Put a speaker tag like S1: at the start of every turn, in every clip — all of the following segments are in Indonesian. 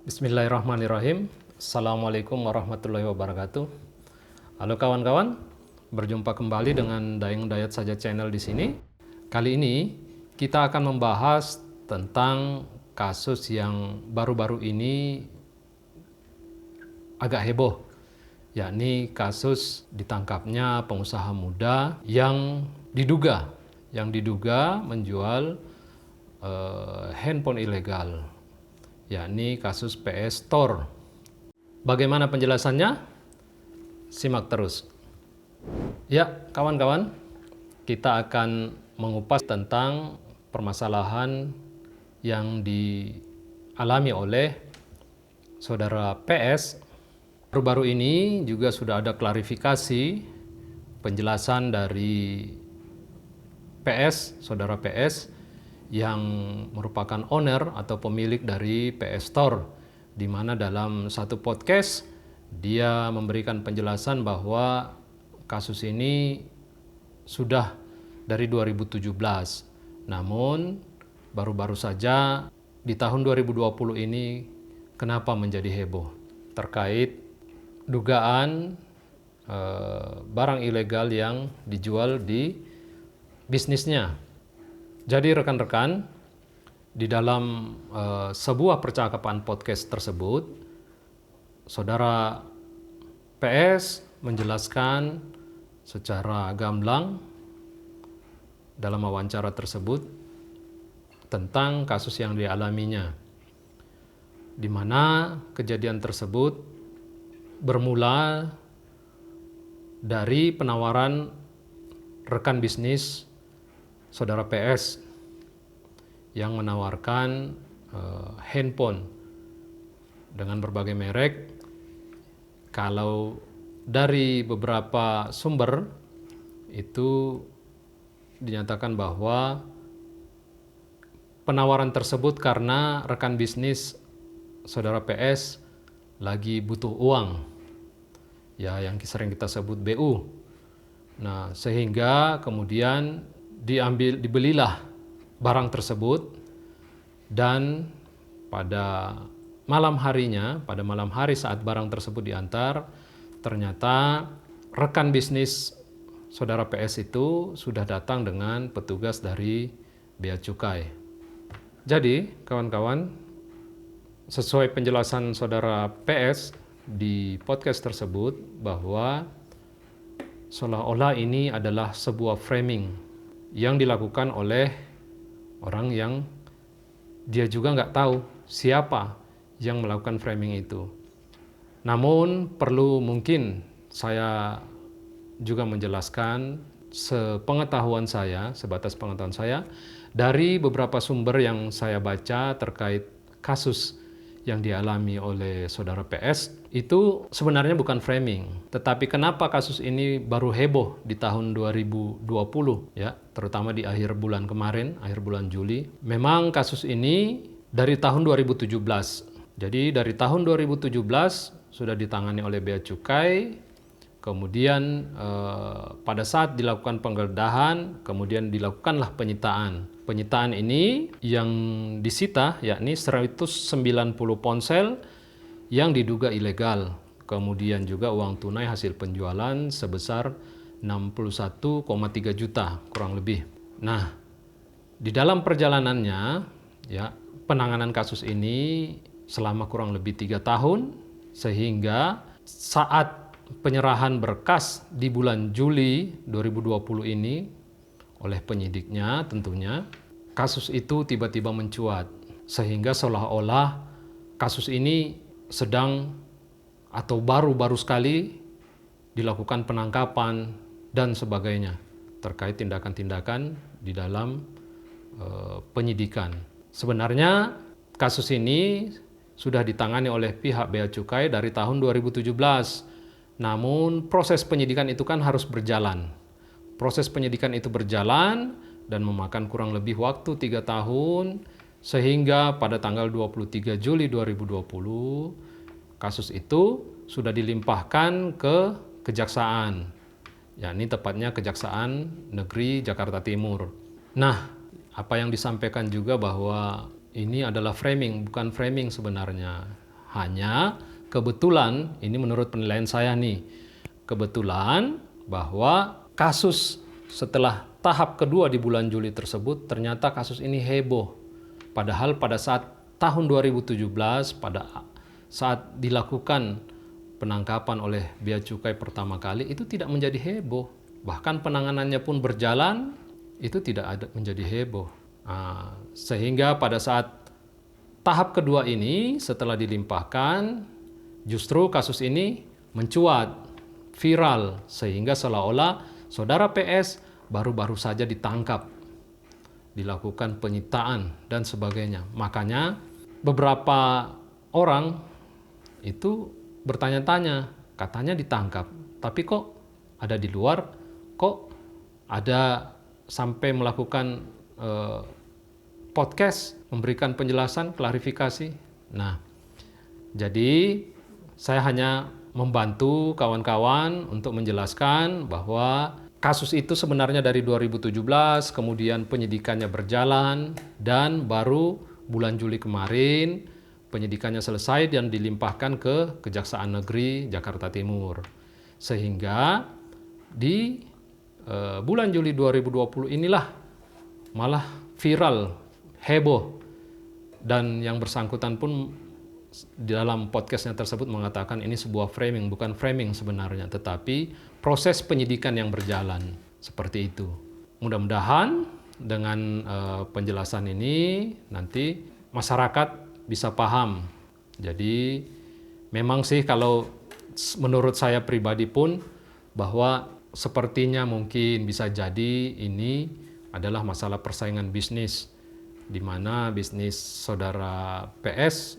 S1: Bismillahirrahmanirrahim. Assalamualaikum warahmatullahi wabarakatuh. Halo kawan-kawan, berjumpa kembali dengan Dayeng Dayat Saja channel di sini. Kali ini kita akan membahas tentang kasus yang baru-baru ini agak heboh, yakni kasus ditangkapnya pengusaha muda yang diduga menjual handphone ilegal, yakni kasus PS Store. Bagaimana penjelasannya? Simak terus. Ya, kawan-kawan, kita akan mengupas tentang permasalahan yang dialami oleh saudara PS. Baru-baru ini juga sudah ada klarifikasi penjelasan dari PS, saudara PS, yang merupakan owner atau pemilik dari PS Store, di mana dalam satu podcast dia memberikan penjelasan bahwa kasus ini sudah dari 2017. Namun baru-baru saja di tahun 2020 ini kenapa menjadi heboh terkait dugaan barang ilegal yang dijual di bisnisnya. Jadi rekan-rekan, di dalam sebuah percakapan podcast tersebut, saudara PS menjelaskan secara gamblang dalam wawancara tersebut tentang kasus yang dialaminya, di mana kejadian tersebut bermula dari penawaran rekan bisnis saudara PS yang menawarkan handphone dengan berbagai merek. Kalau dari beberapa sumber itu dinyatakan bahwa penawaran tersebut karena rekan bisnis saudara PS lagi butuh uang, ya, yang sering kita sebut BU. Nah, sehingga kemudian dibelilah barang tersebut, dan pada malam hari saat barang tersebut diantar, ternyata rekan bisnis saudara PS itu sudah datang dengan petugas dari Bea Cukai. Jadi kawan-kawan, sesuai penjelasan saudara PS di podcast tersebut, bahwa seolah-olah ini adalah sebuah framing yang dilakukan oleh orang yang dia juga nggak tahu siapa yang melakukan framing itu. Namun perlu mungkin saya juga menjelaskan sebatas pengetahuan saya dari beberapa sumber yang saya baca terkait kasus yang dialami oleh saudara PS. Itu sebenarnya bukan framing, tetapi kenapa kasus ini baru heboh di tahun 2020, ya, terutama di akhir bulan kemarin, akhir bulan Juli. Memang kasus ini dari tahun 2017. Jadi dari tahun 2017 sudah ditangani oleh Bea Cukai. Kemudian pada saat dilakukan penggeledahan, kemudian dilakukanlah penyitaan. Penyitaan ini yang disita yakni 190 ponsel yang diduga ilegal. Kemudian juga uang tunai hasil penjualan sebesar 61,3 juta kurang lebih. Nah, di dalam perjalanannya, ya, penanganan kasus ini selama kurang lebih 3 tahun, sehingga saat penyerahan berkas di bulan Juli 2020 ini oleh penyidiknya tentunya, kasus itu tiba-tiba mencuat, sehingga seolah-olah kasus ini sedang atau baru-baru sekali dilakukan penangkapan dan sebagainya terkait tindakan-tindakan di dalam penyidikan. Sebenarnya kasus ini sudah ditangani oleh pihak Bea Cukai dari tahun 2017. Namun proses penyidikan itu kan harus berjalan. Proses penyidikan itu berjalan dan memakan kurang lebih waktu 3 tahun, sehingga pada tanggal 23 Juli 2020 kasus itu sudah dilimpahkan ke kejaksaan, yakni tepatnya Kejaksaan Negeri Jakarta Timur. Nah, apa yang disampaikan juga bahwa ini adalah framing, bukan framing sebenarnya. Hanya kebetulan, ini menurut penilaian saya nih, kebetulan bahwa kasus setelah tahap kedua di bulan Juli tersebut, ternyata kasus ini heboh. Padahal pada saat tahun 2017, pada saat dilakukan penangkapan oleh Bea Cukai pertama kali, itu tidak menjadi heboh. Bahkan penanganannya pun berjalan, itu tidak ada menjadi heboh. Sehingga pada saat tahap kedua ini, setelah dilimpahkan, justru kasus ini mencuat, viral, sehingga seolah-olah saudara PS baru-baru saja ditangkap, dilakukan penyitaan dan sebagainya. Makanya beberapa orang itu bertanya-tanya, katanya ditangkap, tapi kok ada di luar, kok ada sampai melakukan podcast, memberikan penjelasan, klarifikasi. Nah, jadi saya hanya membantu kawan-kawan untuk menjelaskan bahwa kasus itu sebenarnya dari 2017, kemudian penyidikannya berjalan, dan baru bulan Juli kemarin penyidikannya selesai dan dilimpahkan ke Kejaksaan Negeri Jakarta Timur. Sehingga di bulan Juli 2020 inilah malah viral, heboh, dan yang bersangkutan pun di dalam podcastnya tersebut mengatakan ini sebuah framing, bukan framing sebenarnya, tetapi proses penyidikan yang berjalan, seperti itu. Mudah-mudahan dengan penjelasan ini nanti masyarakat bisa paham. Jadi memang sih kalau menurut saya pribadi pun bahwa sepertinya mungkin bisa jadi ini adalah masalah persaingan bisnis, di mana bisnis saudara PS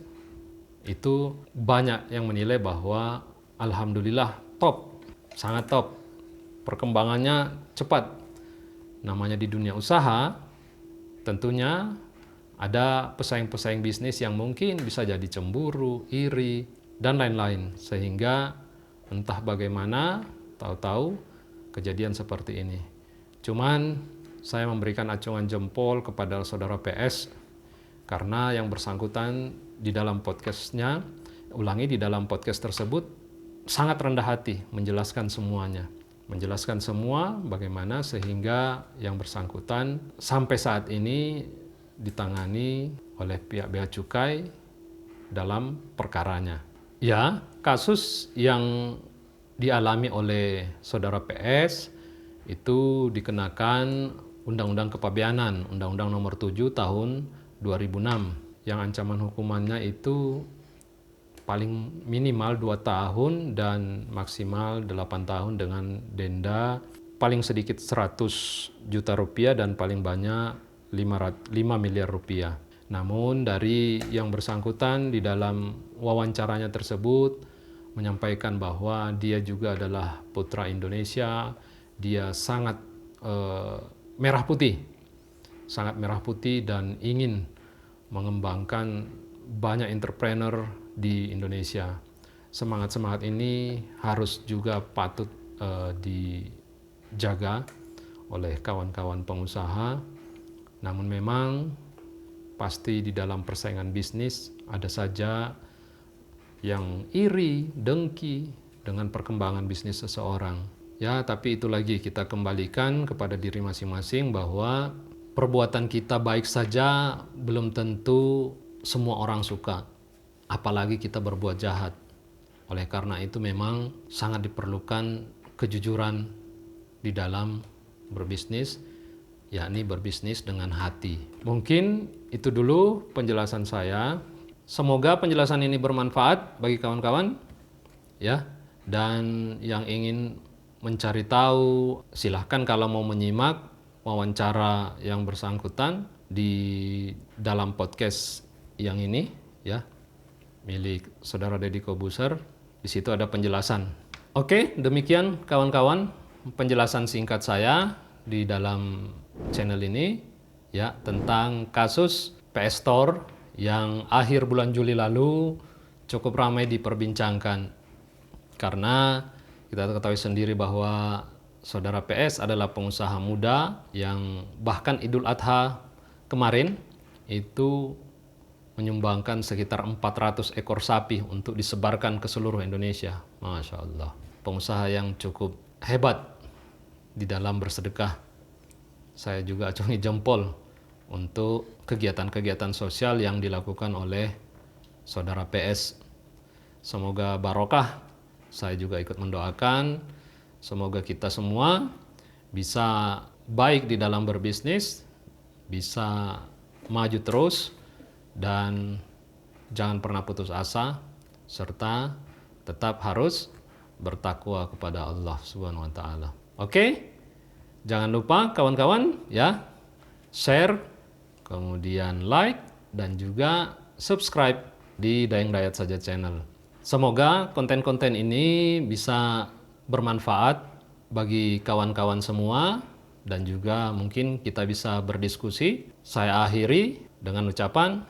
S1: itu banyak yang menilai bahwa alhamdulillah top, sangat top, perkembangannya cepat. Namanya di dunia usaha, tentunya ada pesaing-pesaing bisnis yang mungkin bisa jadi cemburu, iri, dan lain-lain. Sehingga entah bagaimana, tahu-tahu kejadian seperti ini. Cuman saya memberikan acungan jempol kepada saudara PS karena yang bersangkutan di dalam podcastnya, di dalam podcast tersebut sangat rendah hati menjelaskan semuanya. Menjelaskan semua bagaimana sehingga yang bersangkutan sampai saat ini ditangani oleh pihak Bea Cukai dalam perkaranya. Ya, kasus yang dialami oleh saudara PS itu dikenakan Undang-Undang Kepabeanan, Undang-Undang Nomor 7 Tahun 2006, yang ancaman hukumannya itu paling minimal 2 tahun dan maksimal 8 tahun dengan denda paling sedikit 100 juta rupiah dan paling banyak 5 miliar rupiah. Namun dari yang bersangkutan di dalam wawancaranya tersebut menyampaikan bahwa dia juga adalah putra Indonesia, dia sangat merah putih dan ingin mengembangkan banyak entrepreneur di Indonesia. Semangat-semangat ini harus juga patut dijaga oleh kawan-kawan pengusaha. Namun memang pasti di dalam persaingan bisnis ada saja yang iri, dengki dengan perkembangan bisnis seseorang. Ya, tapi itu lagi kita kembalikan kepada diri masing-masing bahwa perbuatan kita baik saja belum tentu semua orang suka, apalagi kita berbuat jahat. Oleh karena itu memang sangat diperlukan kejujuran di dalam berbisnis, yakni berbisnis dengan hati. Mungkin itu dulu penjelasan saya. Semoga penjelasan ini bermanfaat bagi kawan-kawan, ya. Dan yang ingin mencari tahu, silahkan kalau mau menyimak wawancara yang bersangkutan di dalam podcast yang ini, ya, milik saudara Deddy Kobuser. Di situ ada penjelasan. Oke, demikian kawan-kawan penjelasan singkat saya di dalam channel ini, ya, tentang kasus PS Store yang akhir bulan Juli lalu cukup ramai diperbincangkan. Karena kita ketahui sendiri bahwa saudara PS adalah pengusaha muda yang bahkan Idul Adha kemarin itu menyumbangkan sekitar 400 ekor sapi untuk disebarkan ke seluruh Indonesia. Masya Allah. Pengusaha yang cukup hebat di dalam bersedekah. Saya juga acungi jempol untuk kegiatan-kegiatan sosial yang dilakukan oleh saudara PS. Semoga barokah. Saya juga ikut mendoakan. Semoga kita semua bisa baik di dalam berbisnis, bisa maju terus, dan jangan pernah putus asa, serta tetap harus bertakwa kepada Allah Subhanahu wa taala. Oke? Jangan lupa kawan-kawan ya, share, kemudian like, dan juga subscribe di Dayang Dayat Saja channel. Semoga konten-konten ini bisa bermanfaat bagi kawan-kawan semua, dan juga mungkin kita bisa berdiskusi. Saya akhiri dengan ucapan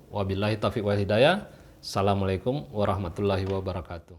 S1: wabillahi taufiq wal hidayah. Assalamualaikum warahmatullahi wabarakatuh.